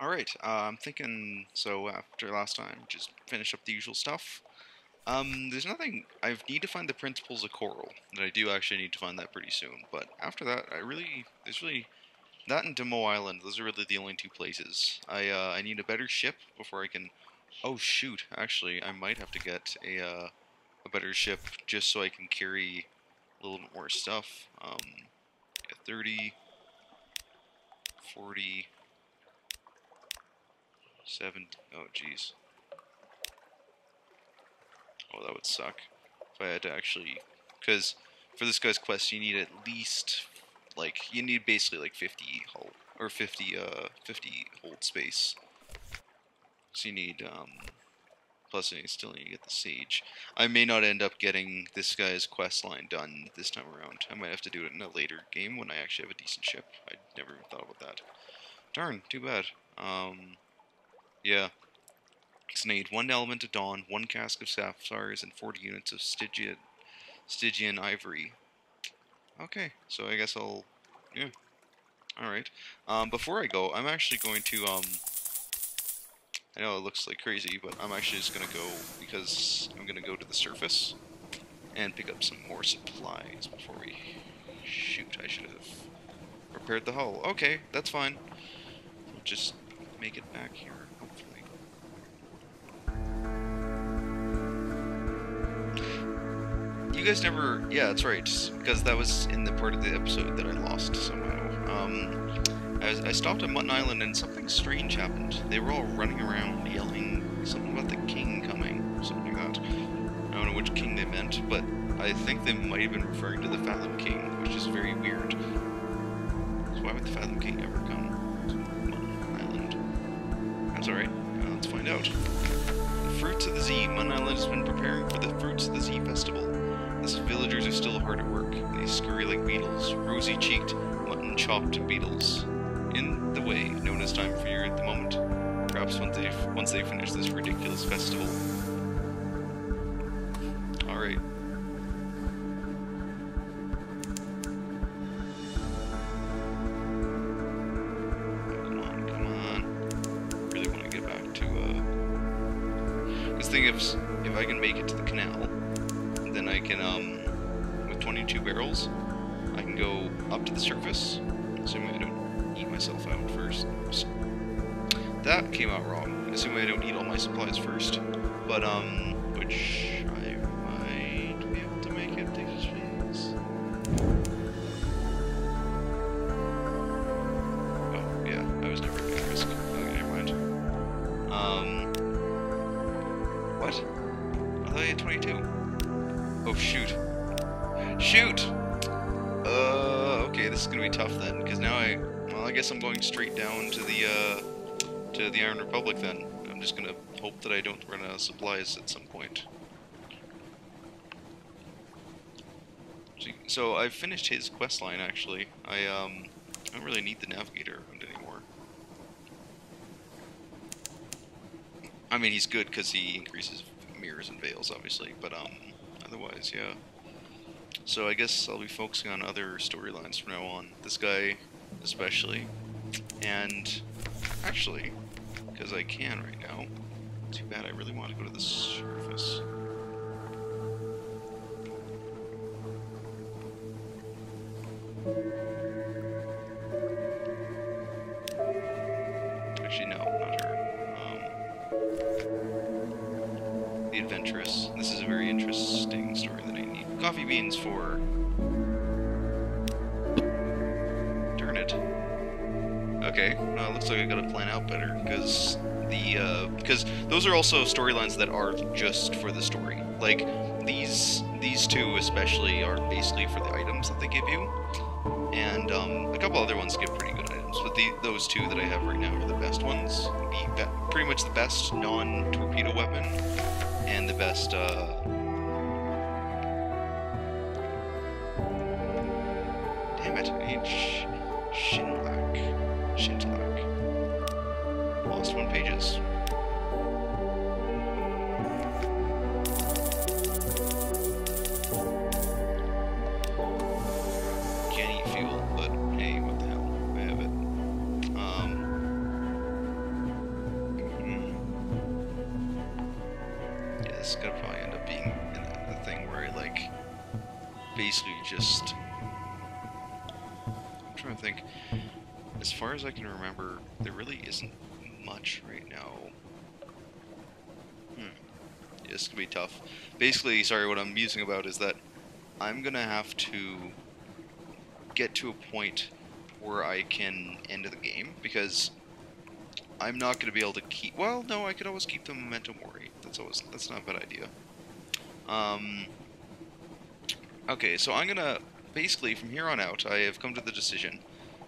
Alright, I'm thinking, so after last time, just finish up the usual stuff. There's nothing, I need to find the principles of coral, and I do actually need to find that pretty soon, but after that, there's really, that and Demo Island, those are really the only two places. I need a better ship before I can, oh shoot, actually, I might have to get a better ship just so I can carry a little bit more stuff. Yeah, 30, 40, 70, oh jeez. Oh, that would suck if I had to actually, because for this guy's quest you need at least, like, you need basically like 50 hull, or 50 hold space. So you need, plus you still need to get the sage. I may not end up getting this guy's quest line done this time around. I might have to do it in a later game when I actually have a decent ship. I never even thought about that. Darn, too bad. Yeah. So I need 1 element of dawn, 1 cask of sapphires, and 40 units of Stygian ivory. Okay, so I guess I'll, yeah, alright. Before I go, I'm actually going to, I know it looks like crazy, but I'm actually just gonna go, because I'm gonna go to the surface and pick up some more supplies before we, shoot, I should have repaired the hull. Okay, that's fine. We'll just make it back here, hopefully. You guys never, yeah, that's right, because that was in the part of the episode that I lost somehow. I stopped at Mutton Island and something strange happened. They were all running around yelling something about the king coming, something like that. I don't know which king they meant, but I think they might have been referring to the Fathom King, which is very weird. So why would the Fathom King ever come to Mutton Island? That's alright, let's find out. The Fruits of the Z. Mutton Island has been preparing for the Fruits of the Z festival. The villagers are still hard at work. They scurry like beetles, rosy-cheeked, mutton-chopped beetles. In the way, known as time for year at the moment. Perhaps once they finish this ridiculous festival. Alright. Come on, come on. Really want to get back to, This thing, if I can make it to the canal, then I can, with 22 barrels, I can go up to the surface, assuming I don't eat myself out first. That came out wrong, assuming I don't eat all my supplies first. But, which I might be able to make it, please. Oh, yeah, I was never gonna risk. Okay, never mind. What? I thought I had 22. Oh, shoot. Shoot! Okay, this is gonna be tough then, because now well, I guess I'm going straight down to the Iron Republic then. I'm just gonna hope that I don't run out of supplies at some point. So I've finished his quest line, actually. I don't really need the navigator around anymore. I mean, he's good because he increases mirrors and veils, obviously, but, otherwise, yeah. So I guess I'll be focusing on other storylines from now on. This guy, especially. And, actually, because I can right now. Too bad, I really want to go to the surface. Actually, no, not her. The Adventurous. This is a very interesting story that I need coffee beans for. Darn it. Okay, looks like I gotta plan out better, because because those are also storylines that are just for the story. Like, these two especially are basically for the items that they give you, and a couple other ones give pretty good items, but those two that I have right now are the best ones. Pretty much the best non-torpedo weapon, and the best, damn it, Shintlak. Lost 1 pages. Can't eat fuel, but hey, what the hell, I have it. this is gonna probably end up being the thing where I like basically just. I'm trying to think. As far as I can remember, there really isn't much right now. Yeah, this could be tough. Basically, sorry, what I'm musing about is that I'm gonna have to get to a point where I can end the game, because I'm not gonna be able to keep. Well, no, I could always keep the Memento Mori. That's not a bad idea. Okay, so I'm gonna basically from here on out, I have come to the decision.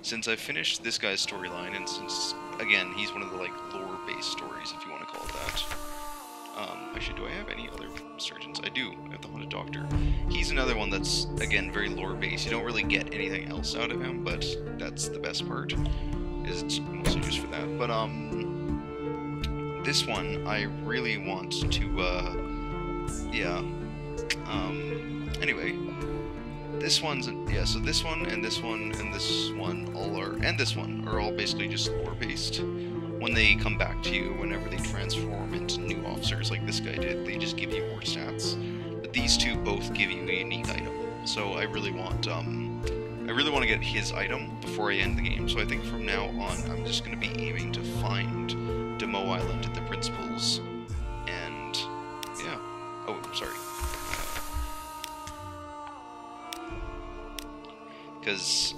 Since I've finished this guy's storyline, and since, again, he's one of the, like, lore-based stories, if you want to call it that. Actually, do I have any other surgeons? I do. I have the Haunted Doctor. He's another one that's, again, very lore-based. You don't really get anything else out of him, but that's the best part. Is it's mostly just for that. But, this one, I really want to, yeah. Anyway. This one's, yeah, so this one, and this one, and this one and this one are all basically just lore-based. When they come back to you, whenever they transform into new officers like this guy did, they just give you more stats. But these two both give you a unique item. So I really want to get his item before I end the game. So I think from now on, I'm just going to be aiming to find Demo Island at the Principles, and, yeah. Oh, sorry. Because,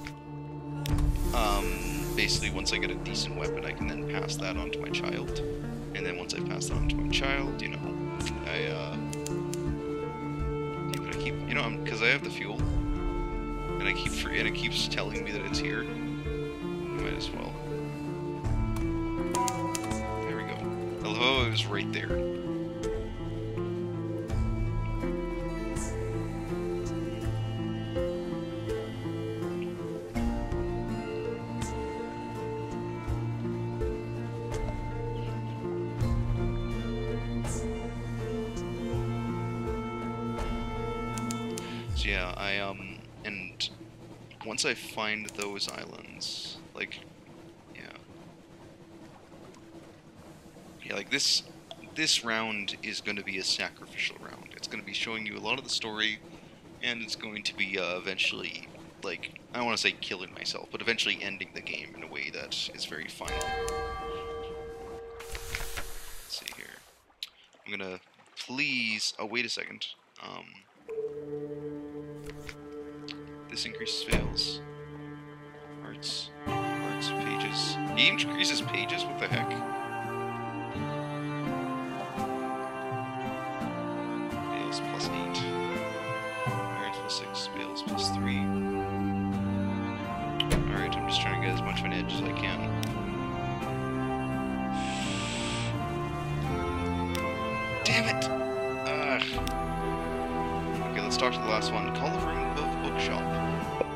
basically once I get a decent weapon, I can then pass that on to my child. And then once I pass that on to my child, you know, because I have the fuel, and it keeps telling me that it's here, might as well. There we go. Hello, it was right there. So yeah, and once I find those islands, like, yeah, like this round is going to be a sacrificial round. It's going to be showing you a lot of the story, and it's going to be eventually, like, I don't want to say killing myself, but eventually ending the game in a way that is very final. Let's see here. I'm gonna please. Oh, wait a second. This increases fails. Arts, pages. He increases pages? What the heck? Fails plus 8. Irons plus 6. Fails plus 3. Alright, I'm just trying to get as much of an edge as I can. Damn it! Okay, let's talk to the last one. Call the room of bookshop.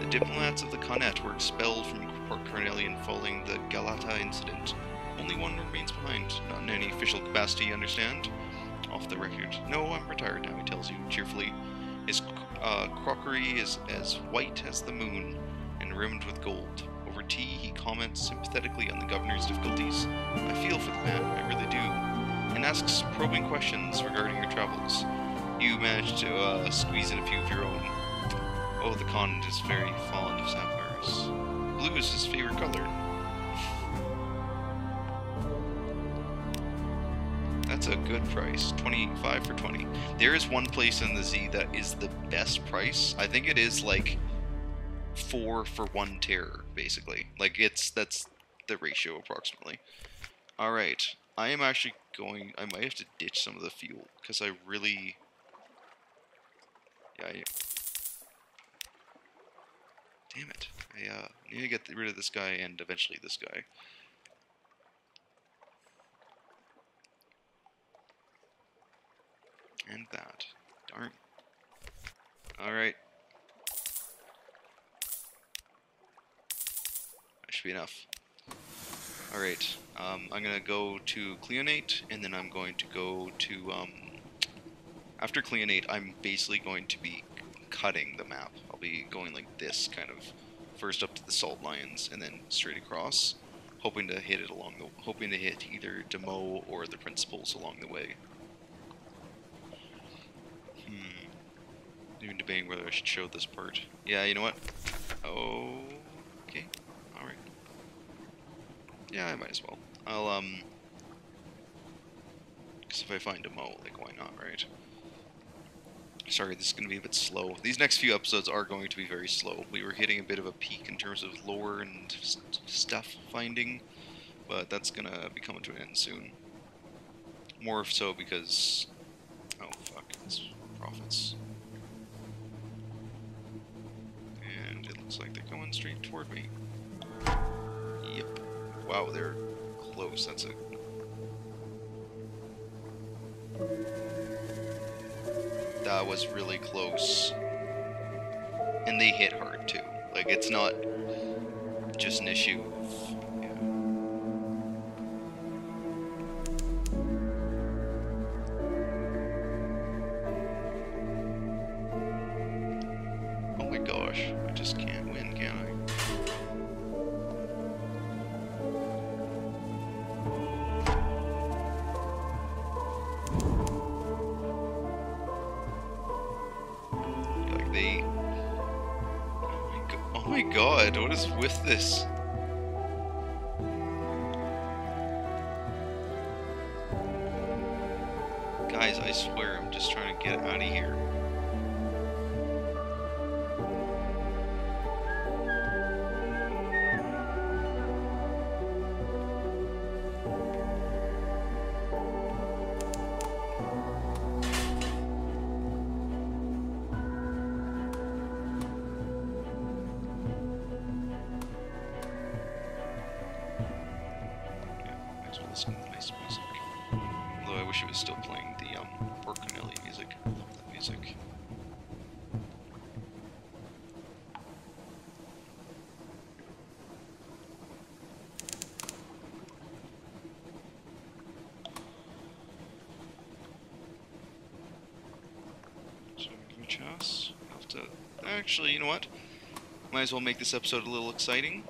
The diplomats of the Connaught were expelled from Port Carnelian following the Galata incident. Only one remains behind. Not in any official capacity, understand? Off the record. No, I'm retired now, he tells you cheerfully. His crockery is as white as the moon and rimmed with gold. Over tea, he comments sympathetically on the governor's difficulties. I feel for the man, I really do. And asks probing questions regarding your travels. You managed to squeeze in a few of your own. Oh, the Connaught is very fond of sapphires. Blue is his favorite color. That's a good price. 25 for 20. There is one place in the Z that is the best price. I think it is like 4 for 1 terror, basically. Like, that's the ratio approximately. Alright. I am actually going... I might have to ditch some of the fuel, because I really... Yeah, damn it. I need to get rid of this guy and eventually this guy. And that. Darn. Alright. That should be enough. Alright. I'm gonna go to Cleonate, and then I'm going to go to, after Cleonate, I'm basically going to be cutting the map. I'll be going like this, kind of, first up to the Salt Lions, and then straight across, hoping to hit either Demo or the Principles along the way. Even debating whether I should show this part. Yeah, you know what? Oh, okay. Alright. Yeah, I might as well. I'll, because if I find a Mo, like, why not, right? Sorry, this is going to be a bit slow. These next few episodes are going to be very slow. We were hitting a bit of a peak in terms of lore and stuff finding, but that's going to be coming to an end soon. More so because... oh, fuck. It's prophets. And it looks like they're coming straight toward me. Yep. Wow, they're close. That's a... that was really close. And they hit hard, too. Like, it's not just an issue of... yeah. Oh my gosh. I just can't win, can I? Like, they... oh my god, what is with this? Guys, I swear, I'm just trying to get out of here. Might as well listen to the nice music. Although I wish it was still playing the Porcanelli music. I love that music. So give me a chance. I'll have to... actually, you know what? Might as well make this episode a little exciting.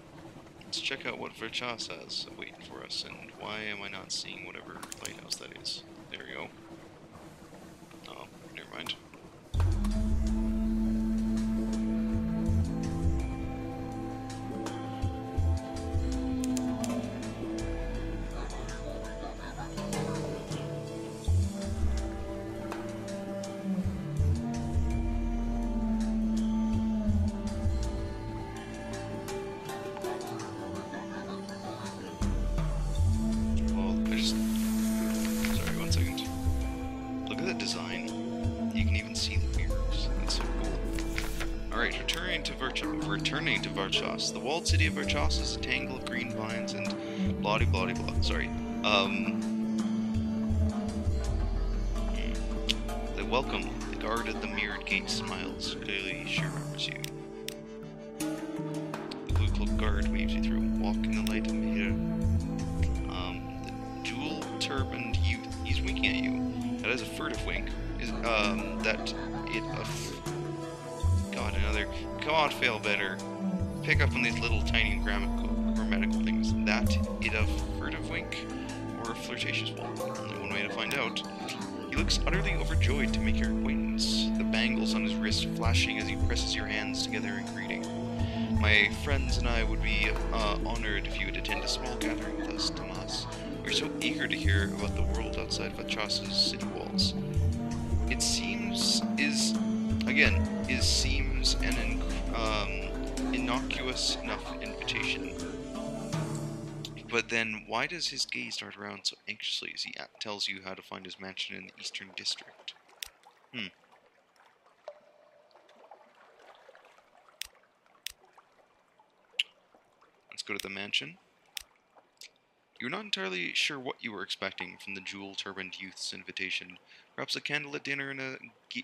Let's check out what Varchas has waiting for us, and why am I not seeing whatever lighthouse that is? There we go. Oh, never mind. Returning to Varchas. The walled city of Varchas is a tangle of green vines and blah blah blah. Sorry. They welcome. The guard at the mirrored gate smiles. Clearly, she remembers you. The blue-cloaked guard waves you through, walking the light of Mahir. The jewel-turbaned youth. He's winking at you. That is a furtive wink. God, another. Come on, fail better. Pick up on these little tiny grammatical things. That it a furtive wink or a flirtatious one. Only one way to find out. He looks utterly overjoyed to make your acquaintance. The bangles on his wrist flashing as he presses your hands together in greeting. My friends and I would be honored if you would attend a small gathering with us, Tomas. We're so eager to hear about the world outside Varchas' city walls. It seems an innocuous enough invitation. But then, why does his gaze dart around so anxiously as he tells you how to find his mansion in the Eastern District? Let's go to the mansion. You're not entirely sure what you were expecting from the jewel-turbaned youth's invitation. Perhaps a candlelit dinner and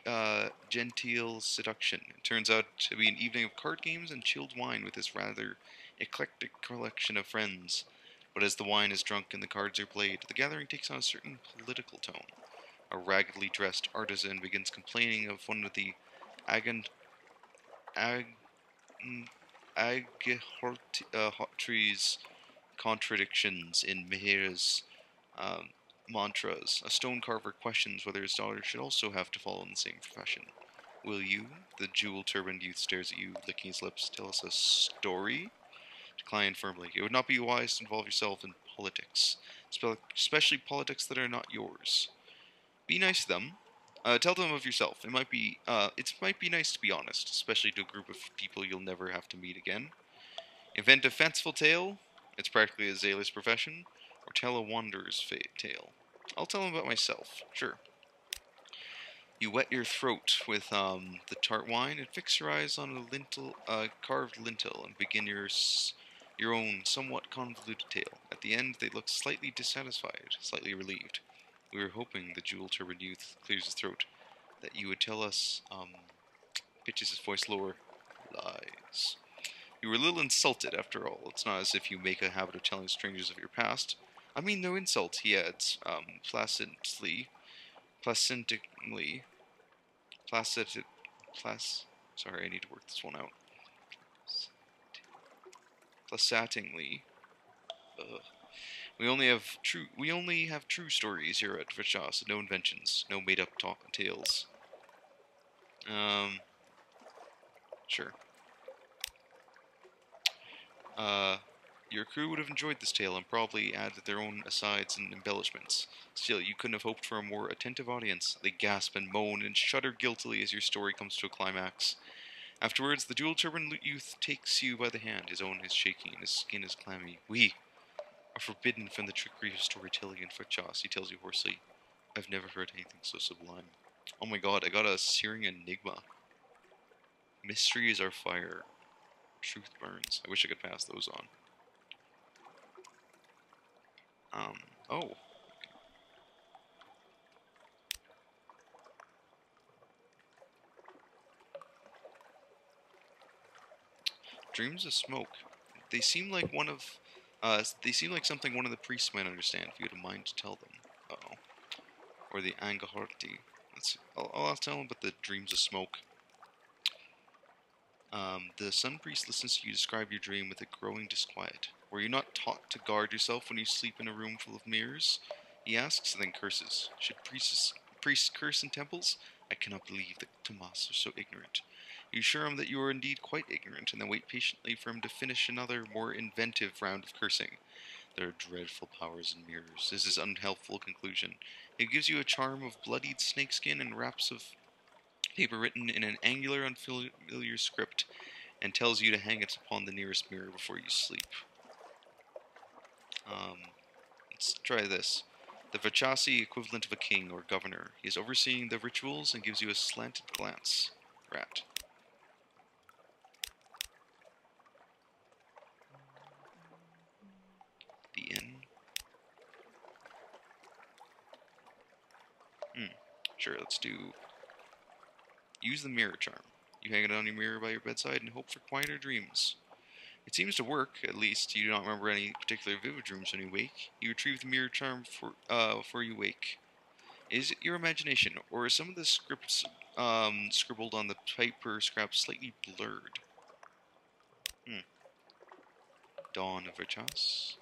a genteel seduction. It turns out to be an evening of card games and chilled wine with this rather eclectic collection of friends. But as the wine is drunk and the cards are played, the gathering takes on a certain political tone. A raggedly dressed artisan begins complaining of one of the Agahortries contradictions in Mahir's mantras. A stone carver questions whether his daughter should also have to follow in the same profession. Will you? The jewel-turbaned youth stares at you, licking his lips. Tell us a story? Decline firmly. It would not be wise to involve yourself in politics, especially politics that are not yours. Be nice to them. Tell them of yourself. It might be nice to be honest, especially to a group of people you'll never have to meet again. Invent a fanciful tale. It's practically a Zayla's profession. Or tell a wanderer's tale. I'll tell them about myself. Sure. You wet your throat with the tart wine and fix your eyes on carved lintel, and begin your own somewhat convoluted tale. At the end, they look slightly dissatisfied, slightly relieved. We were hoping, the jewel-turbaned youth clears his throat, that you would tell us, pitches his voice lower, lies. You were a little insulted, after all. It's not as if you make a habit of telling strangers of your past. I mean no insult, he adds, placentingly, placid, sorry, I need to work this one out. Placatingly. We only have true stories here at Varchas, no inventions, no made up tales. Sure. Your crew would have enjoyed this tale and probably added their own asides and embellishments. Still, you couldn't have hoped for a more attentive audience. They gasp and moan and shudder guiltily as your story comes to a climax. Afterwards, the dual-turban youth takes you by the hand. His own is shaking and his skin is clammy. We are forbidden from the trickery of storytelling in Varchas, he tells you hoarsely. I've never heard anything so sublime. Oh my god, I got a searing enigma. Mystery is our fire. Truth burns. I wish I could pass those on. Oh. Dreams of smoke. They seem like they seem like something one of the priests might understand if you had a mind to tell them. Uh-oh. Or the Angahorti. I'll tell them about the dreams of smoke. The Sun Priest listens to you describe your dream with a growing disquiet. Were you not taught to guard yourself when you sleep in a room full of mirrors? He asks, and then curses. Should priests curse in temples? I cannot believe that Tomas are so ignorant. You assure him that you are indeed quite ignorant, and then wait patiently for him to finish another, more inventive round of cursing. There are dreadful powers in mirrors, is his unhelpful conclusion. It gives you a charm of bloodied snakeskin and wraps of paper written in an angular, unfamiliar script, and tells you to hang it upon the nearest mirror before you sleep. Let's try this. The Vachasi equivalent of a king or governor. He is overseeing the rituals and gives you a slanted glance. Rat. The inn. Sure, let's do... Use the mirror charm. You hang it on your mirror by your bedside and hope for quieter dreams. It seems to work, at least. You do not remember any particular vivid dreams when you wake. You retrieve the mirror charm before you wake. Is it your imagination, or is some of the scripts scribbled on the paper scrap slightly blurred? Dawn of Varchas.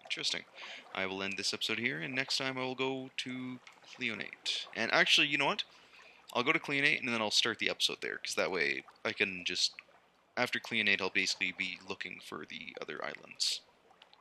Interesting. I will end this episode here, and next time I will go to Cleonate. And actually, you know what? I'll go to Cleonate, and then I'll start the episode there, because that way I can just... After Cleonate, I'll basically be looking for the other islands.